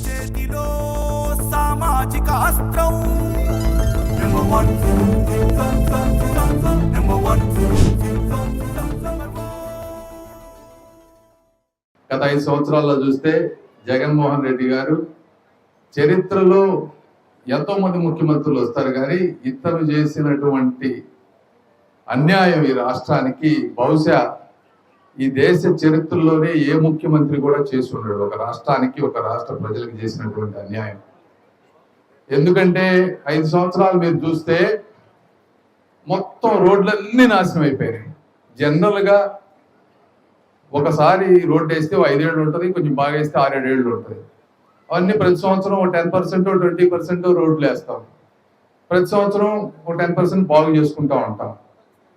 చేతిలో సామాజిక అస్త్రం గత 5 సంవత్సరాల్లో చూస్తే జగన్మోహన్ రెడ్డి గారు చరిత్రలో ఎంతో మంది ముఖ్యమంత్రులు వస్తారు కానీ ఇతను చేసినటువంటి అన్యాయం ఈ రాష్ట్రానికి బహుశా ఈ దేశ చరిత్రలోనే ఏ ముఖ్యమంత్రి కూడా చేసి ఉండడు. ఒక రాష్ట్రానికి, ఒక రాష్ట్ర ప్రజలకు చేసినటువంటి అన్యాయం. ఎందుకంటే 5 సంవత్సరాలు మీరు చూస్తే మొత్తం రోడ్లన్నీ నాశనం అయిపోయినాయి. జనరల్గా ఒకసారి రోడ్డు వేస్తే 5 ఏళ్ళు ఉంటుంది, కొంచెం బాగా వేస్తే 6-7 ఏళ్ళు ఉంటుంది. అవన్నీ ప్రతి సంవత్సరం 10%, 20% రోడ్లు వేస్తాం. ప్రతి సంవత్సరం 10% బాగు చేసుకుంటా ఉంటాం.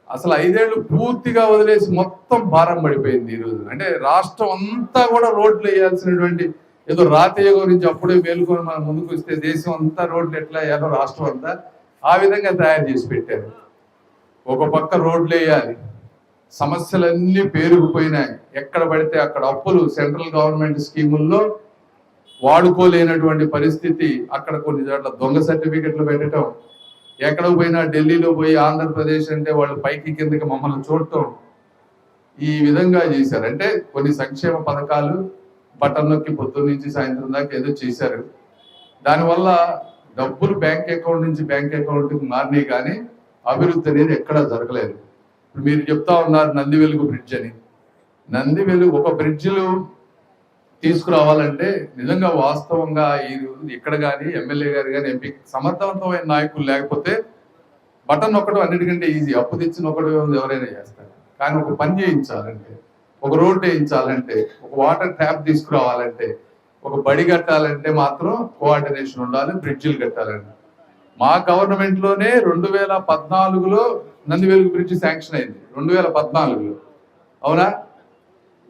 అసలు 5 ఏళ్ళు పూర్తిగా వదిలేసి మొత్తం భారం పడిపోయింది ఈరోజు. అంటే రాష్ట్రం అంతా కూడా రోడ్లు వేయాల్సినటువంటి, ఏదో రాతయ్య గురించి అప్పుడే మేలుకొని మనం ముందుకు వస్తే దేశం అంతా రోడ్లు ఎట్లా వేయాలో రాష్ట్రం అంతా ఆ విధంగా తయారు చేసి పెట్టారు. ఒక పక్క రోడ్లు వేయాలి, సమస్యలన్నీ పేరుకుపోయినాయి. ఎక్కడ పడితే అక్కడ అప్పులు, సెంట్రల్ గవర్నమెంట్ స్కీముల్లో వాడుకోలేనటువంటి పరిస్థితి. అక్కడ కొన్ని చోట్ల దొంగ సర్టిఫికెట్లు పెట్టడం, ఎక్కడికి పోయినా ఢిల్లీలో పోయి ఆంధ్రప్రదేశ్ అంటే వాళ్ళు పైకి కిందకి మమ్మల్ని చూడటం, ఈ విధంగా చేశారు. అంటే కొన్ని సంక్షేమ పథకాలు బటన్ నొక్కి పొద్దున్న నుంచి సాయంత్రం దాకా ఏదో చేశారు. దానివల్ల డబ్బులు బ్యాంక్ అకౌంట్ నుంచి బ్యాంక్ అకౌంట్కి మారినాయి కానీ అభివృద్ధి అనేది ఎక్కడా జరగలేదు. ఇప్పుడు మీరు చెప్తా ఉన్నారు నంది వెలుగు బ్రిడ్జ్ అని. నంది వెలుగు ఒక బ్రిడ్జిలు తీసుకురావాలంటే నిజంగా వాస్తవంగా ఇక్కడ కానీ ఎమ్మెల్యే గారు కానీ ఎంపీ సమర్థవంతమైన నాయకులు లేకపోతే బటన్ నొక్కడం అన్నిటికంటే ఈజీ. అప్పు తెచ్చి నొక్కడం ఎవరైనా చేస్తారు. కానీ ఒక పని చేయించాలంటే, ఒక రోడ్ వేయించాలంటే, ఒక వాటర్ ట్యాప్ తీసుకురావాలంటే, ఒక బడి కట్టాలంటే మాత్రం కోఆర్డినేషన్ ఉండాలి. బ్రిడ్జిలు కట్టాలంటే మా గవర్నమెంట్లోనే 2014లో నంది వెలుగు బ్రిడ్జ్ శాంక్షన్ అయింది. 2014లో అవునా?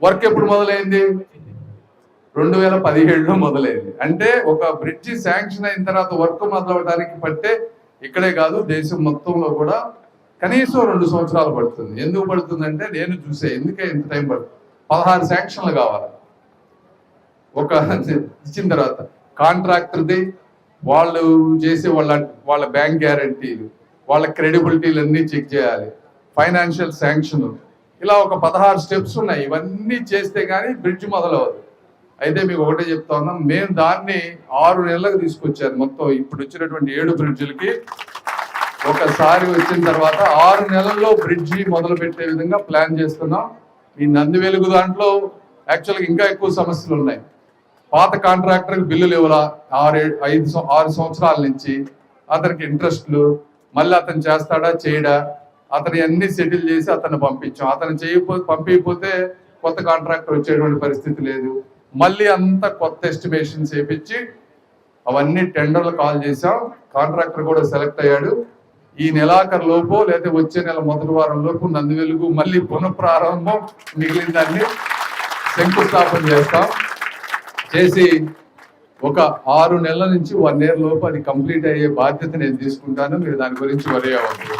వర్క్ ఎప్పుడు మొదలైంది? 2017లో మొదలైంది. అంటే ఒక బ్రిడ్జి శాంక్షన్ అయిన తర్వాత వర్క్ మొదలవడానికి పట్టే ఇక్కడే కాదు దేశం మొత్తంలో కూడా కనీసం 2 సంవత్సరాలు పడుతుంది. ఎందుకు పడుతుందంటే నేను చూసే ఎందుకే ఇంత టైం పడుతుంది. 16 శాంక్షన్లు కావాలి. ఒక ఇచ్చిన తర్వాత కాంట్రాక్టర్ది, వాళ్ళు చేసే వాళ్ళ బ్యాంక్ గ్యారంటీలు, వాళ్ళ క్రెడిబిలిటీలు అన్నీ చెక్ చేయాలి, ఫైనాన్షియల్ శాంక్షన్, ఇలా ఒక 16 స్టెప్స్ ఉన్నాయి. ఇవన్నీ చేస్తే కానీ బ్రిడ్జ్ మొదలవదు. అయితే మీకు ఒకటే చెప్తా ఉన్నాం, మేము దాన్ని 6 నెలలకు తీసుకొచ్చారు. మొత్తం ఇప్పుడు వచ్చినటువంటి 7 బ్రిడ్జిలకి ఒకసారి వచ్చిన తర్వాత 6 నెలల్లో బ్రిడ్జి మొదలు పెట్టే విధంగా ప్లాన్ చేస్తున్నాం. ఈ నంది వెలుగు దాంట్లో యాక్చువల్గా ఇంకా ఎక్కువ సమస్యలు ఉన్నాయి. పాత కాంట్రాక్టర్కి బిల్లులు ఇవ్వాలా 6 సంవత్సరాల నుంచి. అతనికి ఇంట్రెస్ట్లు, మళ్ళీ అతను చేస్తాడా చేయడా, అతని అన్ని సెటిల్ చేసి అతన్ని పంపించాం. అతను పంపించకపోతే కొత్త కాంట్రాక్టర్ వచ్చేటువంటి పరిస్థితి లేదు. మళ్ళీ అంతా కొత్త ఎస్టిమేషన్స్ వేయించి అవన్నీ టెండర్లు కాల్ చేసాం. కాంట్రాక్టర్ కూడా సెలెక్ట్ అయ్యాడు. ఈ నెలాఖరు లోపు లేదా వచ్చే నెల మొదటి వారం లోపు నంది వెలుగు మళ్ళీ పునఃప్రారంభం, మిగిలిన దాన్ని శంకుస్థాపన చేస్తాం. చేసి ఒక 6 నెలల నుంచి 1 year లోపు అది కంప్లీట్ అయ్యే బాధ్యత నేను తీసుకుంటాను. మీరు దాని గురించి వరి అవ్వద్దు.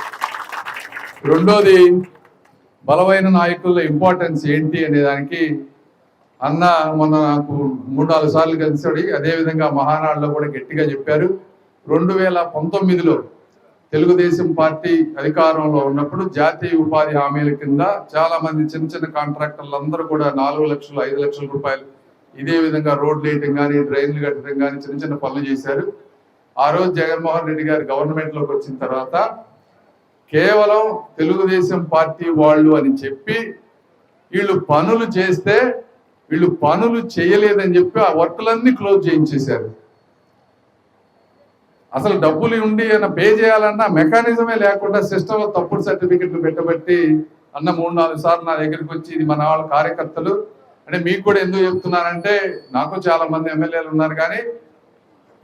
రెండోది, బలమైన నాయకుల ఇంపార్టెన్స్ ఏంటి అనే దానికి అన్న మొన్న నాకు 3-4 సార్లు కలిసాడు. అదేవిధంగా మహానాడులో కూడా గట్టిగా చెప్పారు. 2019లో తెలుగుదేశం పార్టీ అధికారంలో ఉన్నప్పుడు జాతీయ ఉపాధి హామీల కింద చాలా మంది చిన్న కాంట్రాక్టర్లు అందరూ కూడా 4 లక్షలు 5 లక్షల రూపాయలు ఇదే విధంగా రోడ్లు వేయటం కానీ, డ్రైన్లు కట్టడం కానీ చిన్న పనులు చేశారు. ఆ రోజు జగన్మోహన్ రెడ్డి గారు గవర్నమెంట్లోకి వచ్చిన తర్వాత కేవలం తెలుగుదేశం పార్టీ వాళ్ళు అని చెప్పి వీళ్ళు పనులు చేస్తే వీళ్ళు పనులు చేయలేదని చెప్పి ఆ వర్కులన్నీ క్లోజ్ చేయించేశారు. అసలు డబ్బులు ఉండి ఏమైనా పే చేయాలన్నా మెకానిజమే లేకుండా సిస్టంలో తప్పుడు సర్టిఫికెట్లు పెట్టబట్టి అన్న 3-4 సార్లు నా దగ్గరికి వచ్చి ఇది మన వాళ్ళ కార్యకర్తలు అంటే మీకు కూడా ఎందుకు చెప్తున్నానంటే, నాకు చాలా మంది ఎమ్మెల్యేలు ఉన్నారు కానీ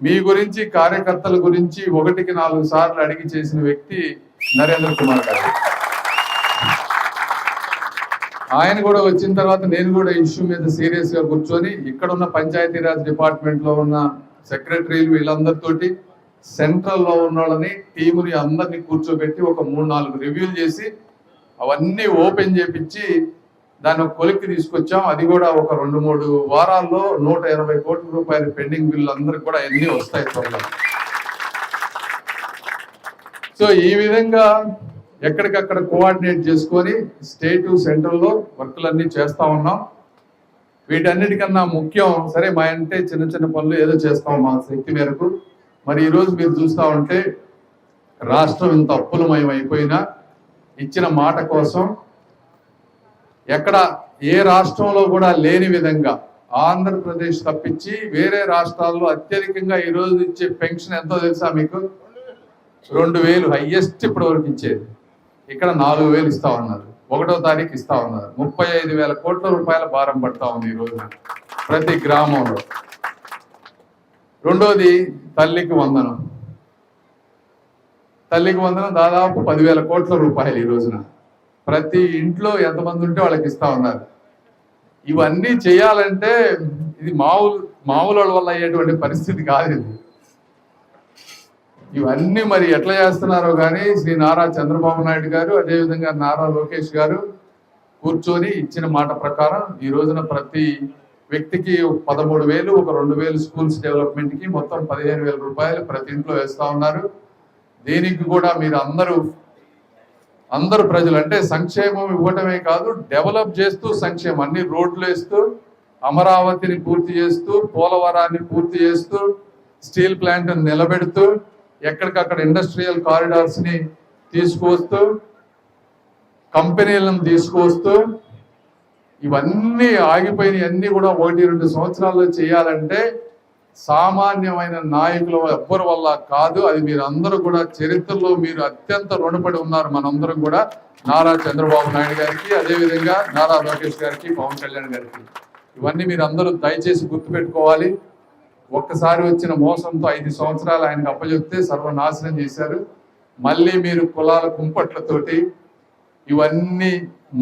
మీ గురించి, కార్యకర్తల గురించి 1-4 సార్లు అడిగి చేసిన వ్యక్తి నరేంద్ర కుమార్ గారు. ఆయన కూడా వచ్చిన తర్వాత నేను కూడా ఇష్యూ మీద సీరియస్ గా కూర్చొని ఇక్కడ ఉన్న పంచాయతీరాజ్ డిపార్ట్మెంట్ లో ఉన్న సెక్రటరీలు వీళ్ళందరితోటి సెంట్రల్ లో ఉన్న వాళ్ళని టీముని అందరినీ కూర్చోబెట్టి ఒక 3-4 రివ్యూలు చేసి అవన్నీ ఓపెన్ చేపించి దాన్ని ఒక కొలిక్కి తీసుకొచ్చాం. అది కూడా ఒక 2-3 వారాల్లో 180 కోట్ల రూపాయల పెండింగ్ బిల్లు అందరికి కూడా ఎన్ని వస్తాయి త్వరలో. సో ఈ విధంగా ఎక్కడికక్కడ కోఆర్డినేట్ చేసుకొని స్టేట్ సెంట్రల్లో వర్కులన్నీ చేస్తా ఉన్నాం. వీటన్నిటికన్నా ముఖ్యం, సరే మా అంటే చిన్న చిన్న పనులు ఏదో చేస్తాం మా శక్తి మేరకు. మరి ఈరోజు మీరు చూస్తూ ఉంటే రాష్ట్రం ఇంత అప్పులమయం అయిపోయినా ఇచ్చిన మాట కోసం ఎక్కడ ఏ రాష్ట్రంలో కూడా లేని విధంగా ఆంధ్రప్రదేశ్ తప్పించి వేరే రాష్ట్రాల్లో అత్యధికంగా ఈరోజు ఇచ్చే పెన్షన్ ఎంతో తెలుసా మీకు? 2,000 హైయెస్ట్ ఇప్పటి వరకు ఇచ్చేది. ఇక్కడ 4,000 ఇస్తా ఉన్నారు. 1వ తారీఖు ఇస్తా ఉన్నారు. 35,000 కోట్ల రూపాయల భారం పడతా ఉంది ఈ రోజున ప్రతి గ్రామంలో. రెండోది తల్లికి వందనం. తల్లికి వందనం దాదాపు 10,000 కోట్ల రూపాయలు ఈ రోజున ప్రతి ఇంట్లో ఎంతమంది ఉంటే వాళ్ళకి ఇస్తా ఉన్నారు. ఇవన్నీ చేయాలంటే ఇది మామూలు వల్ల అయ్యేటువంటి పరిస్థితి కాదు ఇది. ఇవన్నీ మరి ఎట్లా చేస్తున్నారో కానీ శ్రీ నారా చంద్రబాబు నాయుడు గారు, అదేవిధంగా నారా లోకేష్ గారు కూర్చొని ఇచ్చిన మాట ప్రకారం ఈ రోజున ప్రతి వ్యక్తికి 13,000, ఒక 2,000 స్కూల్స్ డెవలప్మెంట్కి మొత్తం 15,000 రూపాయలు ప్రతి ఇంట్లో వేస్తా ఉన్నారు. దీనికి కూడా మీరు అందరూ ప్రజలు అంటే సంక్షేమం ఇవ్వటమే కాదు, డెవలప్ చేస్తూ సంక్షేమం, అన్ని రోడ్లు వేస్తూ, అమరావతిని పూర్తి చేస్తూ, పోలవరాన్ని పూర్తి చేస్తూ, స్టీల్ ప్లాంట్ నిలబెడుతూ, ఎక్కడికక్కడ ఇండస్ట్రియల్ కారిడార్స్ ని తీసుకువస్తూ, కంపెనీలను తీసుకువస్తూ, ఇవన్నీ ఆగిపోయినవన్నీ కూడా 1-2 సంవత్సరాల్లో చేయాలంటే సామాన్యమైన నాయకుల ఎవ్వరి వల్ల కాదు. అది మీరు అందరూ కూడా చరిత్రలో మీరు అత్యంత రుణపడి ఉన్నారు. మనందరం కూడా నారా చంద్రబాబు నాయుడు గారికి, అదేవిధంగా నారా లోకేష్ గారికి, పవన్ కళ్యాణ్ గారికి. ఇవన్నీ మీరు అందరూ దయచేసి గుర్తుపెట్టుకోవాలి. ఒక్కసారి వచ్చిన మోసంతో 5 సంవత్సరాలు ఆయనకు అప్పచెప్తే సర్వనాశనం చేశారు. మళ్ళీ మీరు కులాల కుంపట్లతోటి ఇవన్నీ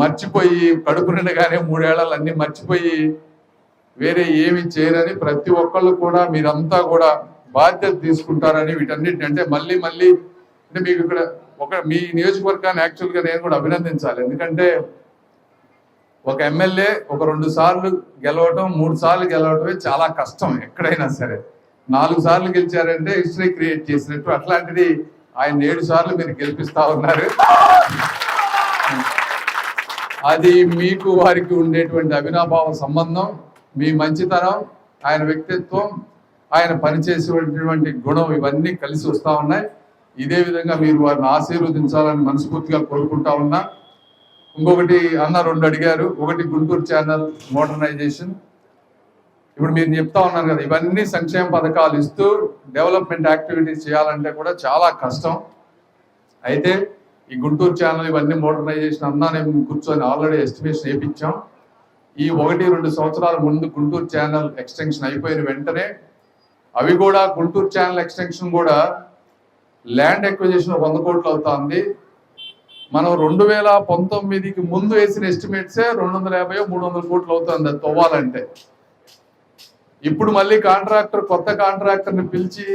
మర్చిపోయి, కడుపు నిండగానే 3 ఏళ్లు అన్ని మర్చిపోయి వేరే ఏమి చేయరని ప్రతి ఒక్కళ్ళు కూడా మీరంతా కూడా బాధ్యత తీసుకుంటారని వీటన్నిటిని అంటే మళ్ళీ అంటే మీకు ఇక్కడ మీ నియోజకవర్గాన్ని యాక్చువల్గా నేను కూడా అభినందించాలి. ఎందుకంటే ఒక ఎమ్మెల్యే ఒక 2 సార్లు గెలవటం, 3 సార్లు గెలవటమే చాలా కష్టం ఎక్కడైనా సరే. 4 సార్లు గెలిచారంటే హిస్టరీ క్రియేట్ చేసినట్టు. అట్లాంటిది ఆయన 7 సార్లు మీరు గెలిపిస్తా ఉన్నారు. అది మీకు వారికి ఉండేటువంటి అవినాభావ సంబంధం, మీ మంచితనం, ఆయన వ్యక్తిత్వం, ఆయన పనిచేసేటువంటి గుణం, ఇవన్నీ కలిసి వస్తూ ఉన్నాయి. ఇదే విధంగా మీరు వారిని ఆశీర్వదించాలని మనస్ఫూర్తిగా కోరుకుంటా ఉన్నా. ఇంకొకటి అన్న 2 అడిగారు. ఒకటి గుంటూరు ఛానల్ మోడర్నైజేషన్. ఇప్పుడు మీరు చెప్తా ఉన్నారు కదా, ఇవన్నీ సంక్షేమ పథకాలు ఇస్తూ డెవలప్మెంట్ యాక్టివిటీస్ చేయాలంటే కూడా చాలా కష్టం. అయితే ఈ గుంటూరు ఛానల్ ఇవన్నీ మోడర్నైజేషన్ అన్నా నేను కూర్చొని ఆల్రెడీ ఎస్టిమేషన్ వేయించాం. ఈ 1-2 సంవత్సరాల ముందు గుంటూరు ఛానల్ ఎక్స్టెన్షన్ అయిపోయిన వెంటనే అవి కూడా గుంటూరు ఛానల్ ఎక్స్టెన్షన్ కూడా ల్యాండ్ ఎక్విజిషన్ 100 కోట్లు అవుతుంది. మనం 2019కి ముందు వేసిన ఎస్టిమేట్సే 250-300 కోట్లు అవుతుంది అది తవ్వాలంటే. ఇప్పుడు మళ్ళీ కొత్త కాంట్రాక్టర్ని పిలిచి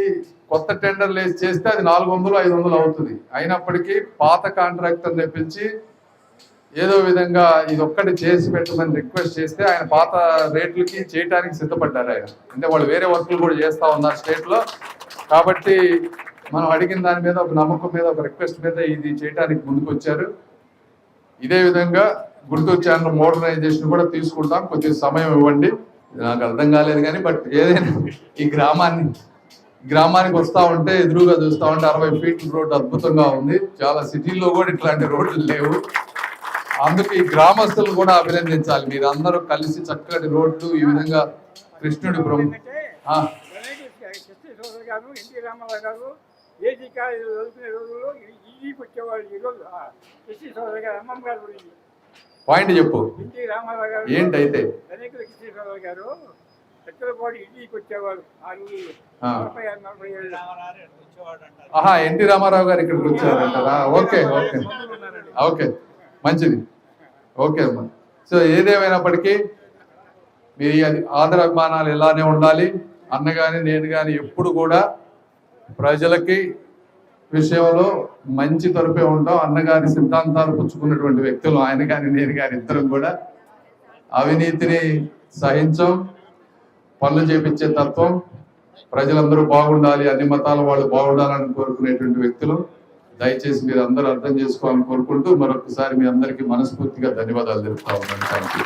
కొత్త టెండర్లు వేసి చేస్తే అది 400-500 అవుతుంది. అయినప్పటికీ పాత కాంట్రాక్టర్ని పిలిచి ఏదో విధంగా ఇది ఒక్కటి చేసి పెట్టమని రిక్వెస్ట్ చేస్తే ఆయన పాత రేట్లకి చేయడానికి సిద్ధపడ్డారు ఆయన. అంటే వాళ్ళు వేరే వర్కులు కూడా చేస్తూ ఉన్నారు స్టేట్లో. కాబట్టి మనం అడిగిన దాని మీద ఒక నమ్మకం మీద, ఒక రిక్వెస్ట్ మీద ఇది చేయడానికి ముందుకు వచ్చారు. ఇదే విధంగా గుంటూరు ఛానల్ మోడర్నైజేషన్ కూడా తీసుకుంటాం. కొంచెం సమయం ఇవ్వండి. నాకు అర్థం కాలేదు కానీ బట్ ఏదైనా ఈ గ్రామానికి వస్తూ ఉంటే ఎదురుగా చూస్తూ ఉంటే 60 ఫీట్ల రోడ్డు అద్భుతంగా ఉంది. చాలా సిటీల్లో కూడా ఇట్లాంటి రోడ్లు లేవు. అందుకు ఈ గ్రామస్తులు కూడా అభినందించాలి. మీరు అందరూ కలిసి చక్కటి రోడ్లు ఈ విధంగా కృష్ణుడి పాయింట్ చెప్పు ఏంటైతే ఎన్టీ రామారావు గారు ఇక్కడికి వచ్చారంటారా? ఓకే ఓకే ఓకే మంచిది. ఓకే అమ్మా. సో ఏదేమైనప్పటికీ మీ ఆదరాభిమానాలు ఇలానే ఉండాలి. అన్న కానీ నేను కానీ ఎప్పుడు కూడా ప్రజలకి విషయంలో మంచి తరపే ఉంటాం. అన్నగారి సిద్ధాంతాలు పుచ్చుకున్నటువంటి వ్యక్తులు ఆయన కానీ నేను కానీ ఇద్దరం కూడా. అవినీతిని సహించం, పనులు చేపించే తత్వం, ప్రజలందరూ బాగుండాలి, అన్ని మతాల వాళ్ళు బాగుండాలని కోరుకునేటువంటి వ్యక్తులు. దయచేసి మీరు అందరూ అర్థం చేసుకోవాలని కోరుకుంటూ మరొకసారి మీ అందరికీ మనస్ఫూర్తిగా ధన్యవాదాలు తెలుపుతా ఉన్నాను. Thank you.